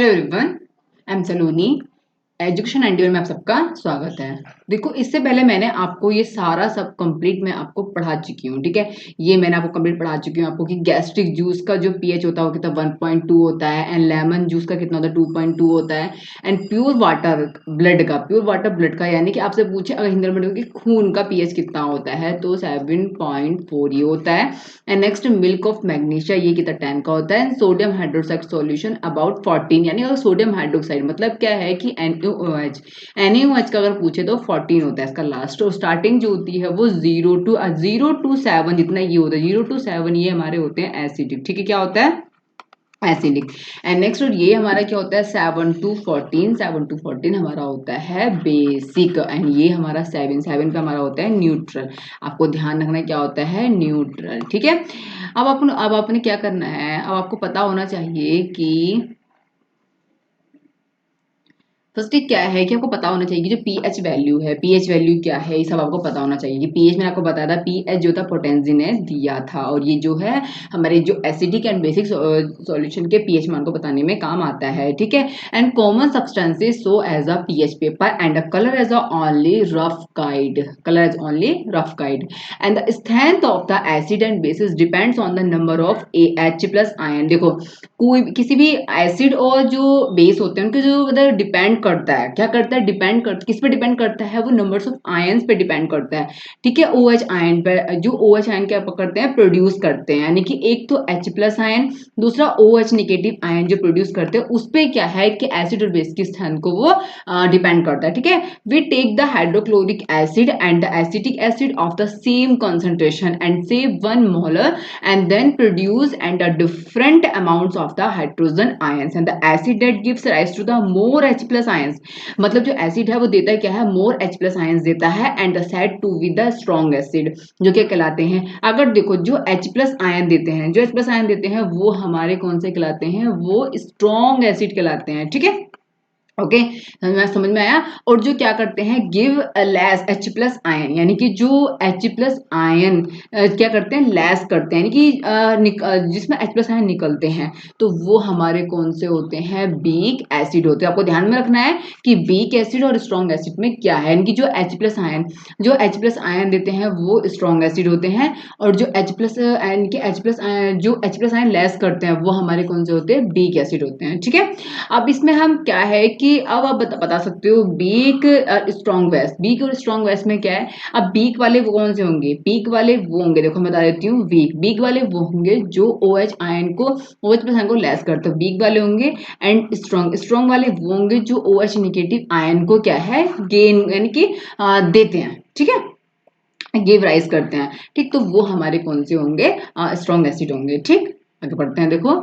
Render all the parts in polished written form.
Everyone, I am Saloni. Education and में आप सबका स्वागत है। देखो, इससे पहले मैंने आपको ये सारा सब कंप्लीट मैं आपको पढ़ा चुकी हूँ, ठीक है। ये मैंने आपको कंप्लीट पढ़ा चुकी हूँ आपको कि गैस्ट्रिक जूस का जो पीएच होता है वो कितना 1.2 होता है, एंड लेमन जूस का कितना होता है 2.2 होता है, एंड प्योर वाटर ब्लड का यानी कि आपसे पूछे अगर हिंदी में कि खून का पीएच कितना होता है तो 7.4 ये होता है। And next milk of magnesia, ये कितना 10 का होता है। सोडियम हाइड्रोक्साइड सॉल्यूशन अबाउट 14, यानी अगर सोडियम हाइड्रोक्साइड मतलब क्या है कि NaOH का अगर पूछे तो 14 होता है इसका लास्ट। और स्टार्टिंग जो होती है वो 0 to 7 जितना ये होता है, 0 to 7 ये हमारे होते हैं एसिडिक, ठीक है। क्या होता है? एसिडिक। एंड नेक्स्ट और ये हमारा क्या होता है 7 to 14 हमारा होता है बेसिक, एंड ये हमारा 7 का हमारा होता है न्यूट्रल। आपको ध्यान रखना क्या होता है न्यूट्रल, ठीक है। अब आपने क्या करना है, अब आपको पता होना चाहिए कि फर्स्ट क्या है कि आपको पता होना चाहिए कि जो पीएच वैल्यू है, पीएच वैल्यू क्या है, ये सब आपको पता होना चाहिए कि पीएच मैंने आपको बताया था, पीएच जो था पोटेंसी ने दिया था, और ये जो है हमारे जो एसिडिक एंड बेसिक सॉल्यूशन के पीएच मान को बताने में काम आता है, ठीक है। And common substances so as a pH paper and a colour as a only rough guide, and the strength of the acid and basis depends on the number of H plus ion. देखो, कोई किसी भी acid और जो base होते हैं उनके जो मतलब डिपेंड करता है, क्या करता है, डिपेंड कर किस पे डिपेंड करता है, वो नंबर्स ऑफ आयंस पे डिपेंड करता है, ठीक है। OH आयन पे, जो OH आयन क्या करते हैं, प्रोड्यूस करते हैं, यानी कि एक तो H प्लस आयन, दूसरा OH निगेटिव आयन जो प्रोड्यूस करते हैं उस पे क्या है कि एसिड और बेस की स्थान को वो डिपेंड करता है, ठीक है। We take the hydrochloric acid and the acetic acid of the same concentration and save 1 molar and then produce and a different amounts of the hydrogen ions and the acid that gives rise to the more H plus ions। मतलब जो acid है वो देता है क्या है, more H plus ions देता है, and said to be the strong acid, जो क्या कहलाते हैं, अगर देखो जो H plus ion देते हैं, जो H plus ion देते हैं वो हमारे कौन से कहलाते हैं, वो स्ट्रॉन्ग एसिड कहलाते हैं, ठीक है। ओके, समझ में आया। और जो क्या करते हैं, give less H plus ion, यानी कि जो H प्लस आयन क्या करते हैं, लेस करते हैं, यानी कि जिसमें H प्लस आयन निकलते हैं तो वो हमारे कौन से होते हैं, वीक एसिड होते हैं। आपको ध्यान में रखना है कि वीक एसिड और स्ट्रॉन्ग एसिड में क्या है, यानी कि जो H प्लस आयन देते हैं वो स्ट्रॉन्ग एसिड होते हैं, और जो H प्लस आयन के H प्लस आयन लेस करते हैं वो हमारे कौन से होते हैं, वीक एसिड होते हैं, ठीक है। अब इसमें हम क्या है कि अब आप बता सकते हो बीक स्ट्रॉन्ग वेस्ट, बीक और स्ट्रॉन्ग वेस्ट में क्या है। अब बीक वाले वो कौन से होंगे, बीक वाले वो होंगे, देखो मैं बता देती हूँ, बीक वाले वो होंगे जो OH आयन को, OH प्लस आयन को लेस करते हैं, बीक वाले होंगे। एंड स्ट्रॉन्ग वाले वो होंगे जो OH निगेटिव आयन को क्या है, गेन यानी कि देते हैं, ठीक है, गिव राइज करते हैं, ठीक। तो वो हमारे कौन से होंगे, स्ट्रॉन्ग एसिड होंगे, ठीक। आगे बढ़ते हैं। देखो,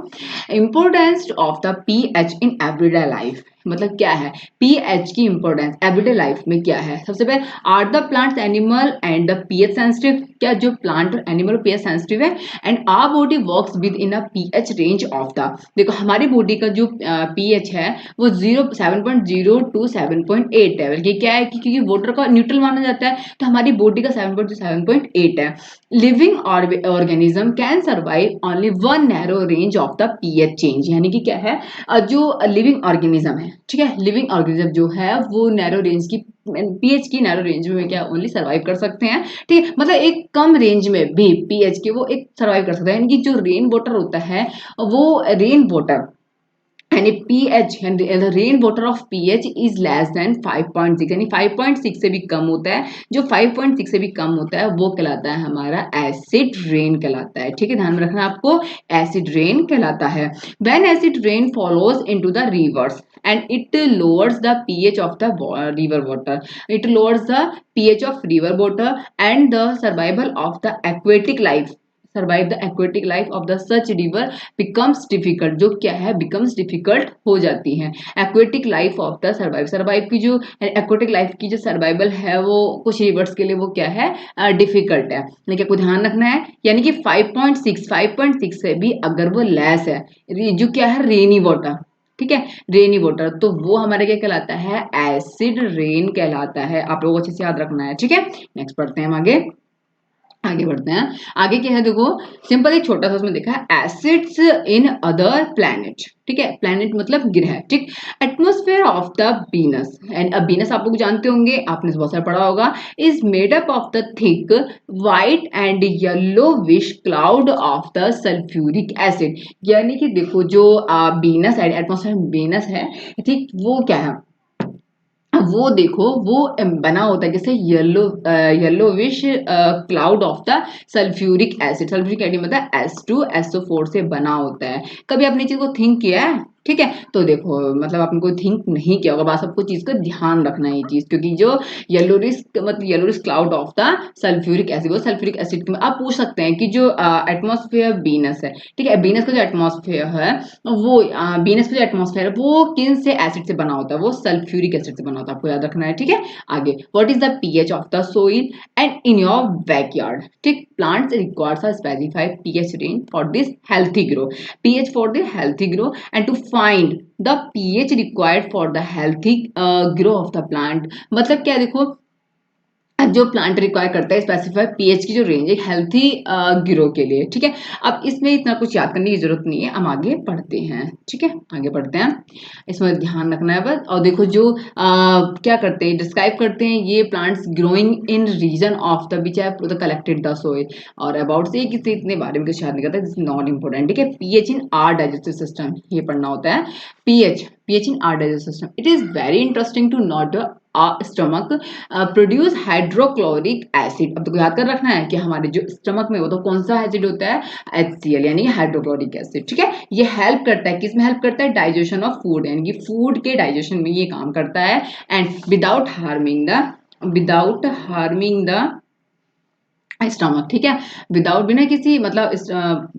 importance of the pH in everyday life, मतलब क्या है पीएच की इंपोर्टेंस एवरीडे लाइफ में क्या है। सबसे पहले, are the plants animal and the pH sensitive, क्या जो प्लांट और एनिमल पीएच सेंसिटिव है। And our body works within a pH range of the, देखो हमारी बॉडी का जो पीएच है वो 7.0 to 7.8 है, बल्कि क्या है कि क्योंकि वाटर का न्यूट्रल माना जाता है तो हमारी बॉडी का 7.8 है। Living organism can survive only one narrow range of the pH change, यानी कि क्या है, जो लिविंग ऑर्गेनिज्म है, ठीक है, लिविंग ऑर्गेनिज्म जो है वो नैरो रेंज की, पीएच की नैरो रेंज में क्या ओनली सर्वाइव कर सकते हैं, ठीक है। मतलब एक कम रेंज में भी पीएच के वो एक सर्वाइव कर सकते हैं, यानी कि जो रेन वाटर होता है वो रेन वाटर यानी pH and the rain water of pH is less than 5.6, यानी 5.6 से भी कम होता है, जो 5.6 से भी कम होता है वो कहलाता है हमारा एसिड रेन कहलाता है, ठीक है। ध्यान में रखना आपको, एसिड रेन कहलाता है। When acid rain follows into the rivers and it lowers the pH of the river water, it lowers the pH of river water and the survival of the aquatic life, survive the aquatic life of the such river becomes difficult, जो क्या है becomes difficult हो जाती है। Aquatic life of the survive की जो aquatic life की जो सर्वाइवल है वो कुछ रिवर्स के लिए वो क्या है, डिफिकल्ट है, लेकिन आपको ध्यान रखना है, यानी कि 5.6 से भी अगर वो लेस है, जो क्या है रेनी वाटर, ठीक है, रेनी वाटर, तो वो हमारे क्या कहलाता है, एसिड रेन कहलाता है। आप लोगों को अच्छे से याद रखना है, ठीक है। नेक्स्ट पढ़ते हैं हम आगे। आगे बढ़ते हैं। आगे क्या है देखो, सिंपल एक छोटा सा उसमें देखा है, एसिड्स इन अदर प्लैनेट। ठीक है, प्लैनेट मतलब ग्रह। ठीक, atmosphere of the Venus, and अब वीनस आप लोग जानते होंगे, आपने बहुत सारा पढ़ा होगा, is made up of the thick white and yellow wish cloud of the sulphuric acid. यानी कि देखो जो वीनस है, एटमॉस्फेयर वीनस है, ठीक, वो क्या है, वो देखो वो बना होता है जैसे yellowish cloud of the sulphuric acid. Sulphuric acid मतलब H2SO4 से बना होता है। कभी आपने चीज को थिंक किया है? ठीक है, तो देखो मतलब आपने कोई थिंक नहीं किया होगा, बस आपको चीज को ध्यान रखना है ये चीज, क्योंकि जो येलोरिस मतलब yellowish cloud of the sulphuric acid, वो सल्फ्यूरिक एसिड में आप पूछ सकते हैं कि जो एटमॉस्फेयर वीनस है, ठीक है, वीनस का जो एटमॉस्फेयर है वो वीनस का जो एटमॉस्फेयर है वो किन से एसिड से बना होता है, वो सल्फ्यूरिक एसिड से बना होता है, आपको याद रखना है। ठीक है, आगे, what is the pH of the soil and in your backyard. ठीक, plants requires a specified pH range for this healthy grow, pH for the healthy grow and to find the pH required for the healthy grow of the plant. मतलब क्या देखो, जो plant require करता है specified pH की जो range है healthy grow के लिए। ठीक है, अब इसमें इतना कुछ याद करने की जरूरत नहीं है, हम आगे पढ़ते हैं। ठीक है, आगे बढ़ते हैं, इसमें ध्यान रखना है बस। और देखो जो क्या करते हैं, डिस्क्राइब करते हैं ये plants growing in region of the which have the collected the soil, और अबाउट से किसी इतने बारे में कुछ याद नहीं करता, दिस इज नॉट इम्पोर्टेंट। ठीक है, pH in our digestive system ये पढ़ना होता है, pH in our digestive system. It is very interesting to note stomach produce hydrochloric acid. अब तो याद कर रखना है कि हमारे जो स्टमक में वो तो कौन सा एसिड होता है, HCl यानी हाइड्रोक्लोरिक एसिड। ठीक है, ये हेल्प करता है, किसमें हेल्प करता है, डाइजेशन ऑफ फूड, यानी कि फूड के डाइजेशन में ये काम करता है, and without harming the stomach. ठीक है, विदाउट बिना किसी मतलब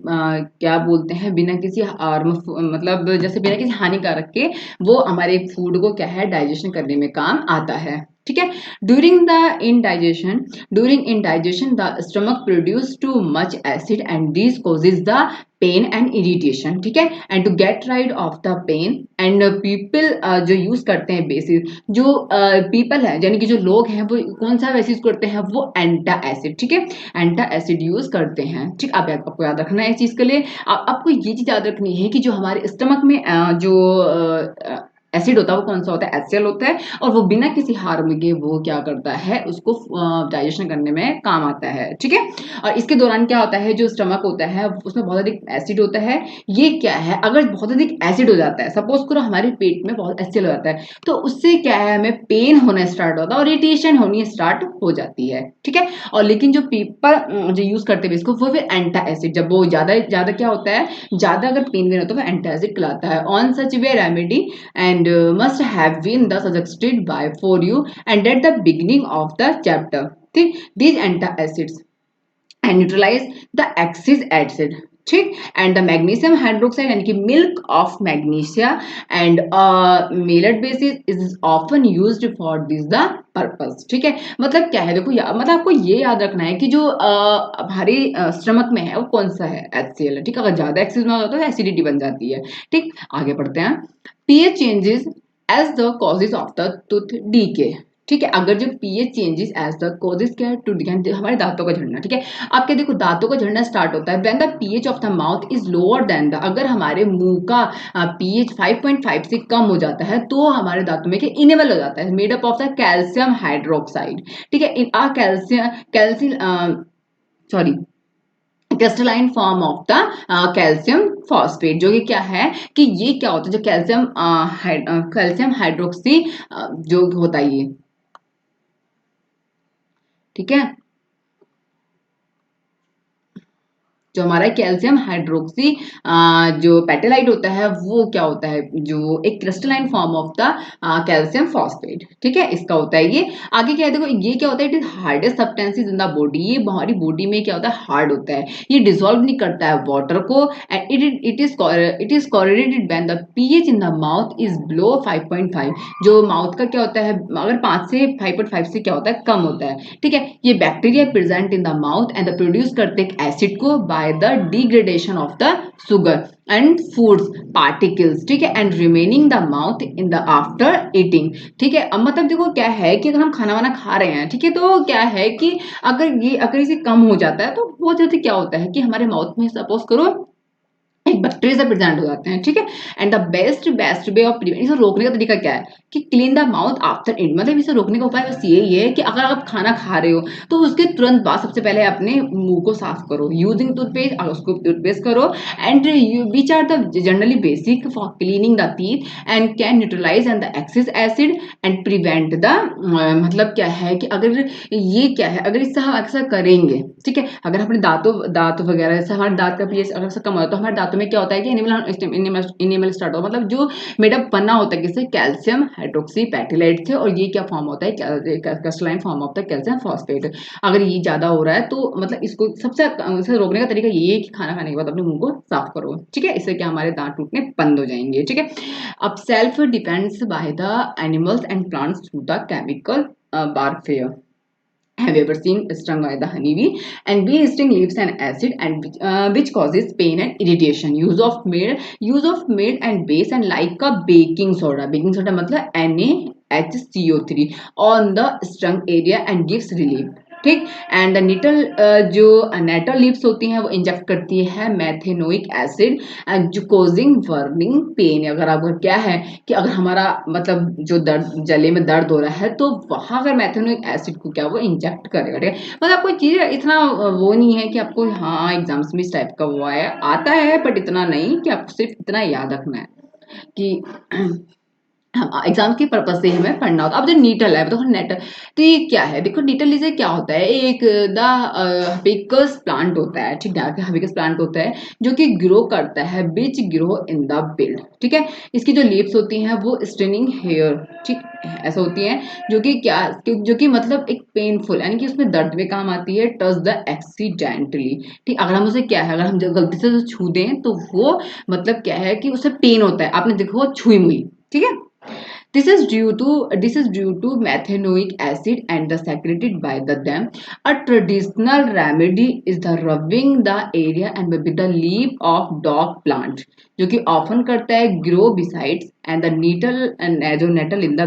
क्या बोलते हैं, बिना किसी हार्म मतलब जैसे बिना किसी हानिकारक के वो हमारे फूड को क्या है डाइजेशन करने में काम आता है। ठीक है, during in digestion the stomach produce too much acid and this causes the pain and irritation. ठीक है, and to get rid of the pain and people जो यूज करते हैं बेसिस, जो पीपल है यानी कि जो लोग हैं वो कौन सा बेसिस करते हैं, वो एंटा एसिड। ठीक है, एंटा एसिड यूज करते हैं। ठीक, अब आपको याद रखना है इस चीज के लिए, आपको ये चीज याद रखनी है कि जो हमारे स्टमक में जो एसिड होता है वो कौन सा होता है, HCl होता है, और वो बिना किसी हार्म के वो क्या करता है, उसको डाइजेशन करने में काम आता है। ठीक है, और इसके दौरान क्या होता है, जो स्टमक होता है उसमें बहुत अधिक एसिड होता है। ये क्या है, अगर बहुत अधिक एसिड हो जाता है, सपोज करो हमारे पेट में बहुत HCl हो जाता है, तो उससे क्या है, हमें पेन होना स्टार्ट होता है और इरिटेशन होनी स्टार्ट हो जाती है। ठीक है, और लेकिन जो पीपल जो यूज करते हैं इसको, वो फिर एंटा एसिड, जब वो ज्यादा ज्यादा क्या होता है, ज्यादा अगर पेन वेन होता है वो एंटा एसिड कहलाता है। On such way remedy and must have been the suggested by for you and at the beginning of the chapter. ठीक, these antacids and neutralize the excess acid। ठीक, एंड द मैग्नीशियम हाइड्रोक्साइड यानी कि milk of magnesia and मेलट basis is often used for this the purpose. ठीक है, मतलब क्या है देखो मतलब आपको ये याद रखना है कि जो हमारे स्टमक में है वो कौन सा है, HCl। ठीक है, अगर ज्यादा एक्सेस में होता है तो एसिडिटी बन जाती है। ठीक, आगे बढ़ते हैं, pH changes as the causes of the tooth decay. ठीक है, अगर जो pH changes as the causes क्या है, टू डीके, हमारे दांतों का झड़ना। ठीक है, आपके देखो दांतों का झड़ना स्टार्ट होता है when the pH of the mouth is lower than the, अगर हमारे मुंह का पीएच 5.5 से कम हो जाता है तो हमारे दांतों में इनेबल हो जाता है, made up of the calcium hydroxide. ठीक है, in a calcium sorry crystalline form of the calcium phosphate, जो कि क्या है कि ये क्या होता है, जो कैल्शियम हाइड्रोक्सी जो होता है ये। ठीक है, जो हमारा कैल्शियम हाइड्रोक्सी जो पेटेलाइट होता है वो क्या होता है, जो एक crystalline form of the calcium phosphate. ठीक है, इसका होता है ये। आगे क्या है देखो, ये क्या होता है, it is hardest substances in the body, ये हमारी बॉडी में क्या होता है, हार्ड होता है, ये डिसॉल्व नहीं करता है वाटर को, and it is correlated when the pH in the mouth is below 5.5। जो माउथ का क्या होता है, अगर 5 से 5.5 से क्या होता है, कम होता है। ठीक है, ये bacteria present in the mouth and produce करते हैं एसिड को by by the degradation of the sugar and foods particles, ठीक है, and remaining the mouth in the after eating, ठीक है। अब मतलब देखो क्या है कि अगर हम खाना वाना खा रहे हैं, ठीक है, तो क्या है कि अगर इसे कम हो जाता है तो बहुत जल्दी क्या होता है कि हमारे माउथ में सपोज करो एक बैक्टीरिया प्रेजेंट हो जाते हैं, ठीक है। And the best way of prevent, इसे रोकने का तरीका क्या है कि क्लीन द माउथ आफ्टर ईट, मतलब इसे रोकने का उपाय बस यही है कि अगर आप खाना खा रहे हो तो उसके तुरंत बाद सबसे पहले अपने मुंह को साफ करो यूजिंग टूथपेस्ट, और उसको टूथपेस्ट करो and which are the generally basic for cleaning the teeth and can neutralise and the excess acid and prevent the, मतलब क्या है कि अगर ये क्या है, अगर इससे हम अक्सर करेंगे, ठीक है, अगर अपने दांत वगैरह से हमारे दांत का पीएच अगर से कम होता है तो हमारे दांतों में क्या होता है कि इनेमल स्टार्ट हो, मतलब जो मेडअप बना होता है किससे, कैल्शियम हाइड्रोक्सी पैटिलाइट से, और ये क्या फॉर्म होता है, क्रिस्टलाइन फॉर्म होता है कैल्शियम फॉस्फेट। अगर ये ज्यादा हो रहा है तो मतलब इसको सबसे रोकने का तरीका यही है कि खाना खाने के बाद अपने मुंह को साफ करो, ठीक है, इससे क्या हमारे दांत टूटने बंद हो जाएंगे, ठीक है। अब self depends by the animals and plants through the chemical warfare. Have you ever seen stung by the honeybee? And bee sting leaves an acid and which causes pain and irritation. Use of meat and base and like a baking soda. Baking soda मतलब NaHCO3 on the stung area and gives relief. ठीक। And निटल जो natal lips होती हैं वो inject करती है methanoic acid जो causing burning pain. अगर आपको क्या है कि अगर हमारा मतलब जो दर्द गले में दर्द हो रहा है तो वहां अगर मैथेनोइक एसिड को क्या वो इंजेक्ट करेगा, ठीक है। मतलब कोई चीज इतना वो नहीं है कि आपको हाँ एग्जाम्स में इस टाइप का वो आया आता है, बट इतना नहीं कि आपको सिर्फ इतना याद रखना है कि हाँ एग्जाम के पर्पज से हमें पढ़ना होता है। अब जो नीटल है तो नेटल, तो ये क्या है, देखो नीटल से क्या होता है, एक द हबिस्कस प्लांट होता है, ठीक है, हबिस्कस प्लांट होता है जो कि ग्रो करता है बीच ग्रो इन द बिल्ड, ठीक है। इसकी जो लीव्स होती हैं वो स्ट्रेनिंग हेयर, ठीक ऐसा होती हैं जो कि क्या जो कि मतलब एक पेनफुल यानी कि उसमें दर्द में काम आती है, टच द एक्सीडेंटली, ठीक। अगर हम उसे क्या है अगर हम गलती से छू दें तो वो मतलब क्या है कि उसे पेन होता है, आपने देखो छुई मुई, ठीक है। This is due to methanoic acid and the secreted by the them. A traditional remedy is the rubbing the area and with the leaf of dog plant, जो कि often करता है grow besides and the nettle and जो nettle in the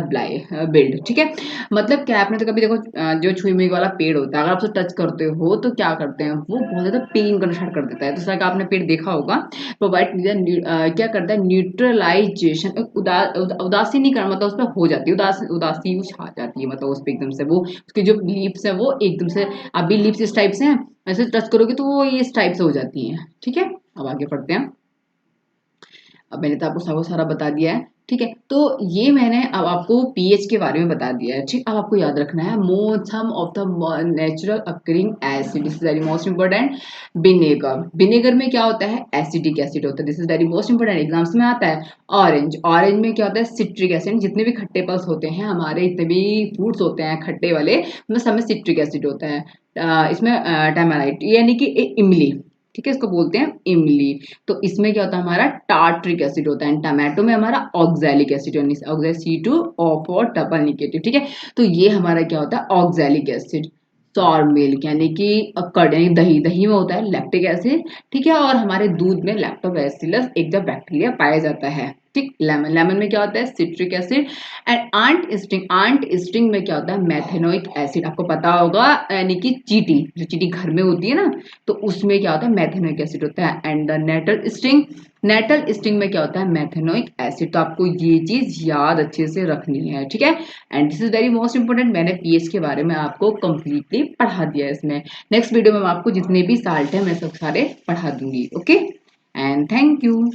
build, ठीक है। मतलब क्या आपने तो कभी देखो जो छुई मुई वाला पेड़ होता है अगर आप उसे टच करते हो तो क्या करते हैं वो बहुत ज्यादा पेन करना स्टार्ट कर देता है, तो का आपने पेड़ देखा होगा। प्रोवाइड क्या करता है न्यूट्रलाइजेशन, उदासी नहीं करना मतलब उस पर हो जाती है उदासी छा जाती है, मतलब उस पर एकदम से वो उसकी जो लीव्स है वो एकदम से, अभी लीव्स इस टाइप से हैं ऐसे टच करोगे तो वो इस टाइप से हो जाती है, ठीक है। अब आगे पढ़ते हैं। अब मैंने तो आपको सब सारा बता दिया है, ठीक है। तो ये मैंने अब आपको पीएच के बारे में बता दिया है, ठीक। अब आपको याद रखना है some of the natural occurring acid, this is very most important. Vinegar में क्या होता है, एसिडिक एसिड होता है, this is very most important, exams में आता है। ऑरेंज में क्या होता है, सिट्रिक एसिड, जितने भी खट्टे फल्स होते हैं हमारे, जितने भी फ्रूट्स होते हैं खट्टे वाले उनमें सब में सिट्रिक एसिड होता है। इसमें टैमराइट यानी कि इमली, ठीक है, इसको बोलते हैं इमली। तो इसमें क्या होता है हमारा टार्ट्रिक एसिड होता है, टमाटो में हमारा ऑक्सैलिक एसिड यानी C2O फॉर डबल निगेटिव, ठीक है। तो ये हमारा क्या होता है ऑक्सैलिक एसिड। सॉर मिल्क यानी कि कर्ड यानी दही, दही में होता है लैक्टिक एसिड, ठीक है। और हमारे दूध में लैक्टोबैसिलस एक जो बैक्टीरिया पाया जाता है, ठीक। लेमन में क्या होता है citric acid. And ant sting में क्या होता है मैथेनोइक एसिड, आपको पता होगा यानी कि चीटी, जो चीटी घर में होती है ना तो उसमें क्या होता है मैथेनोइक एसिड होता है। एंड द नेटल स्टिंग में क्या होता है मैथेनोइक एसिड। तो आपको ये चीज याद अच्छे से रखनी है, ठीक है। And this is very most important, मैंने पीएच के बारे में आपको कंप्लीटली पढ़ा दिया है इसमें। नेक्स्ट वीडियो में मैं आपको जितने भी साल्ट है मैं सब सारे पढ़ा दूंगी, ओके। And thank you.